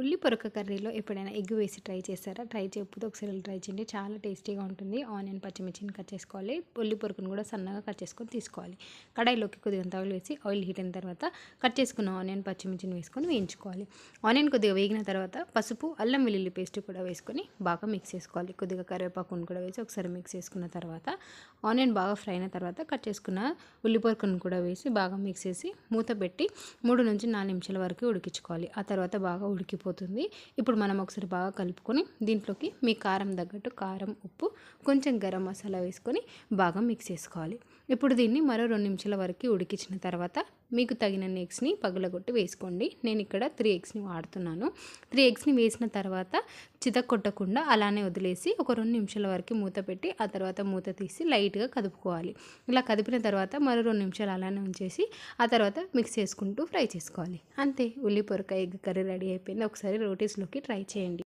ఉల్లి పొరక కర్రీలో ఎప్పుడైనా ఎగ్ వేసి ట్రై చేశారా? ట్రై చేయకపోతే ఒకసారి ట్రై చేయండి. చాలా టేస్టీగా ఉంటుంది. ఆనియన్, పచ్చిమిర్చిని కట్ చేసుకోవాలి. ఉల్లి పొరకను కూడా సన్నగా కట్ చేసుకొని తీసుకోవాలి. కడాయిలోకి కొద్దిగంత ఆయిల్ వేసి ఆయిల్ హీట్ అయిన తర్వాత కట్ చేసుకున్న ఆనియన్, పచ్చిమిర్చిని వేసుకొని వేయించుకోవాలి. ఆనియన్ కొద్దిగా వేగిన తర్వాత పసుపు, అల్లం వెల్లుల్లి పేస్ట్ కూడా వేసుకొని బాగా మిక్స్ చేసుకోవాలి. కొద్దిగా కరివేపాకును కూడా వేసి ఒకసారి మిక్స్ చేసుకున్న తర్వాత ఆనియన్ బాగా ఫ్రై అయిన తర్వాత కట్ చేసుకున్న ఉల్లి పొరకను కూడా వేసి బాగా మిక్స్ చేసి మూత పెట్టి 3 నుంచి 4 నిమిషాల వరకు ఉడికించుకోవాలి. ఆ తర్వాత బాగా ఉడికిపోతుంది. ఇప్పుడు మనం ఒకసారి బాగా కలుపుకొని దీంట్లోకి మీ కారం తగ్గట్టు కారం, ఉప్పు, కొంచెం గరం మసాలా వేసుకొని బాగా మిక్స్ చేసుకోవాలి. ఇప్పుడు దీన్ని మరో 2 నిమిషాల వరకు ఉడికించిన తర్వాత మీకు తగినన్ని ఎగ్స్ని పగలగొట్టి వేసుకోండి. నేను ఇక్కడ 3 ఎగ్స్ని వాడుతున్నాను. 3 ఎగ్స్ని వేసిన తర్వాత చితక్కొట్టకుండా అలానే వదిలేసి ఒక 2 నిమిషాల వరకు మూత పెట్టి ఆ తర్వాత మూత తీసి లైట్గా కదుపుకోవాలి. ఇలా కదిపిన తర్వాత మరో 2 నిమిషాలు అలానే ఉంచేసి ఆ తర్వాత మిక్స్ చేసుకుంటూ ఫ్రై చేసుకోవాలి. అంతే, ఉల్లి పొరక ఎగ్ కర్రీ రెడీ అయిపోయింది. ఒకసారి రోటీస్లోకి ట్రై చేయండి.